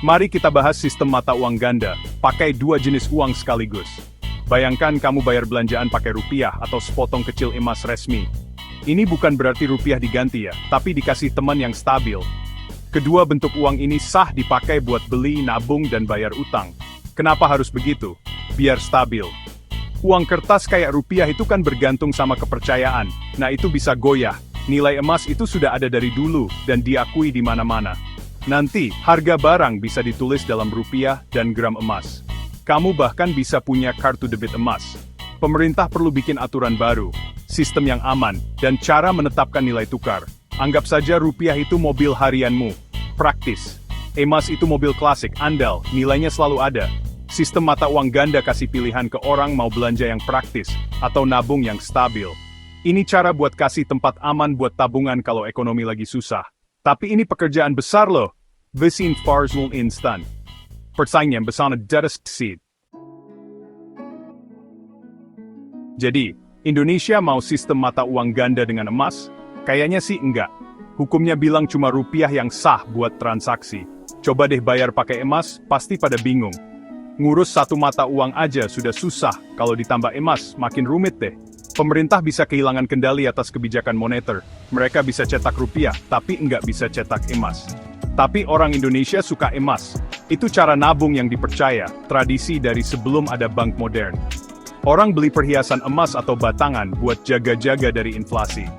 Mari kita bahas sistem mata uang ganda, pakai dua jenis uang sekaligus. Bayangkan kamu bayar belanjaan pakai rupiah atau sepotong kecil emas resmi. Ini bukan berarti rupiah diganti ya, tapi dikasih teman yang stabil. Kedua bentuk uang ini sah dipakai buat beli, nabung, dan bayar utang. Kenapa harus begitu? Biar stabil. Uang kertas kayak rupiah itu kan bergantung sama kepercayaan. Nah itu bisa goyah. Nilai emas itu sudah ada dari dulu, dan diakui di mana-mana. Nanti, harga barang bisa ditulis dalam rupiah dan gram emas. Kamu bahkan bisa punya kartu debit emas. Pemerintah perlu bikin aturan baru, sistem yang aman, dan cara menetapkan nilai tukar. Anggap saja rupiah itu mobil harianmu. Praktis. Emas itu mobil klasik, andal, nilainya selalu ada. Sistem mata uang ganda kasih pilihan ke orang mau belanja yang praktis, atau nabung yang stabil. Ini cara buat kasih tempat aman buat tabungan kalau ekonomi lagi susah. Tapi ini pekerjaan besar loh. Visin Farzul Instan. Persaingan bersama Dettest Seed. Jadi, Indonesia mau sistem mata uang ganda dengan emas? Kayaknya sih enggak. Hukumnya bilang cuma rupiah yang sah buat transaksi. Coba deh bayar pakai emas, pasti pada bingung. Ngurus satu mata uang aja sudah susah, kalau ditambah emas, makin rumit deh. Pemerintah bisa kehilangan kendali atas kebijakan moneter. Mereka bisa cetak rupiah, tapi nggak bisa cetak emas. Tapi orang Indonesia suka emas. Itu cara nabung yang dipercaya, tradisi dari sebelum ada bank modern. Orang beli perhiasan emas atau batangan buat jaga-jaga dari inflasi.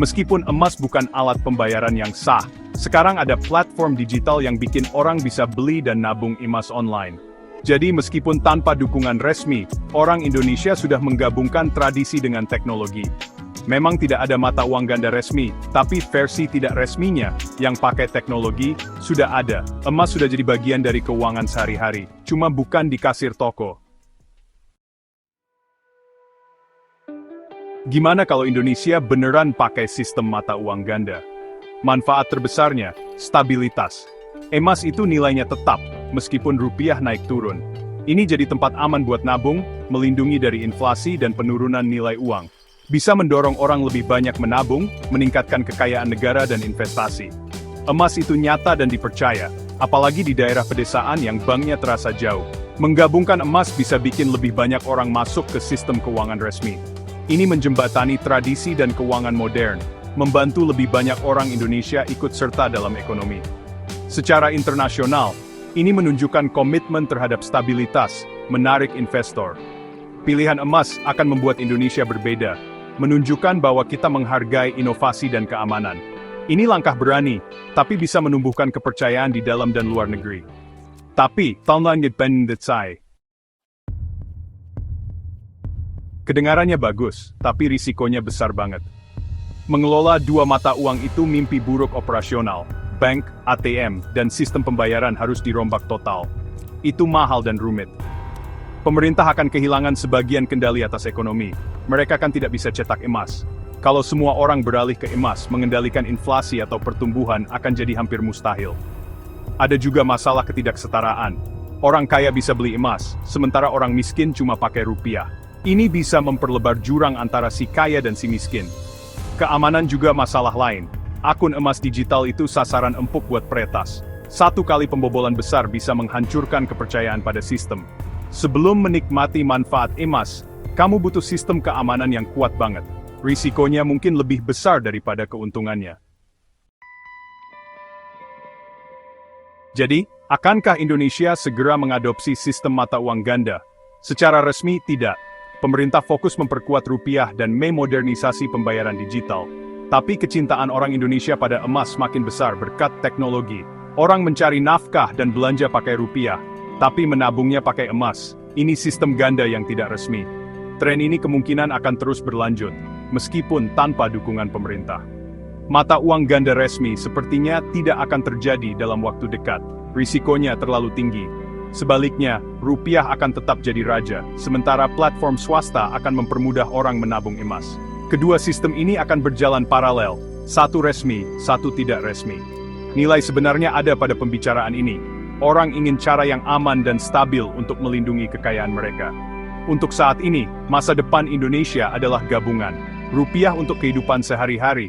Meskipun emas bukan alat pembayaran yang sah, sekarang ada platform digital yang bikin orang bisa beli dan nabung emas online. Jadi meskipun tanpa dukungan resmi, orang Indonesia sudah menggabungkan tradisi dengan teknologi. Memang tidak ada mata uang ganda resmi, tapi versi tidak resminya, yang pakai teknologi, sudah ada. Emas sudah jadi bagian dari keuangan sehari-hari, cuma bukan di kasir toko. Gimana kalau Indonesia beneran pakai sistem mata uang ganda? Manfaat terbesarnya, stabilitas. Emas itu nilainya tetap, meskipun rupiah naik turun. Ini jadi tempat aman buat nabung, melindungi dari inflasi dan penurunan nilai uang. Bisa mendorong orang lebih banyak menabung, meningkatkan kekayaan negara dan investasi. Emas itu nyata dan dipercaya, apalagi di daerah pedesaan yang banknya terasa jauh. Menggabungkan emas bisa bikin lebih banyak orang masuk ke sistem keuangan resmi. Ini menjembatani tradisi dan keuangan modern, membantu lebih banyak orang Indonesia ikut serta dalam ekonomi. Secara internasional, ini menunjukkan komitmen terhadap stabilitas, menarik investor. Pilihan emas akan membuat Indonesia berbeda, menunjukkan bahwa kita menghargai inovasi dan keamanan. Ini langkah berani, tapi bisa menumbuhkan kepercayaan di dalam dan luar negeri. Tapi, kedengarannya bagus, tapi risikonya besar banget. Mengelola dua mata uang itu mimpi buruk operasional. Bank, ATM, dan sistem pembayaran harus dirombak total. Itu mahal dan rumit. Pemerintah akan kehilangan sebagian kendali atas ekonomi. Mereka kan tidak bisa cetak emas. Kalau semua orang beralih ke emas, mengendalikan inflasi atau pertumbuhan akan jadi hampir mustahil. Ada juga masalah ketidaksetaraan. Orang kaya bisa beli emas, sementara orang miskin cuma pakai rupiah. Ini bisa memperlebar jurang antara si kaya dan si miskin. Keamanan juga masalah lain. Akun emas digital itu sasaran empuk buat peretas. Satu kali pembobolan besar bisa menghancurkan kepercayaan pada sistem. Sebelum menikmati manfaat emas, kamu butuh sistem keamanan yang kuat banget. Risikonya mungkin lebih besar daripada keuntungannya. Jadi, akankah Indonesia segera mengadopsi sistem mata uang ganda? Secara resmi, tidak. Pemerintah fokus memperkuat rupiah dan memodernisasi pembayaran digital. Tapi kecintaan orang Indonesia pada emas makin besar berkat teknologi. Orang mencari nafkah dan belanja pakai rupiah, tapi menabungnya pakai emas. Ini sistem ganda yang tidak resmi. Tren ini kemungkinan akan terus berlanjut, meskipun tanpa dukungan pemerintah. Mata uang ganda resmi sepertinya tidak akan terjadi dalam waktu dekat. Risikonya terlalu tinggi. Sebaliknya, rupiah akan tetap jadi raja, sementara platform swasta akan mempermudah orang menabung emas. Kedua sistem ini akan berjalan paralel, satu resmi, satu tidak resmi. Nilai sebenarnya ada pada pembicaraan ini. Orang ingin cara yang aman dan stabil untuk melindungi kekayaan mereka. Untuk saat ini, masa depan Indonesia adalah gabungan. Rupiah untuk kehidupan sehari-hari,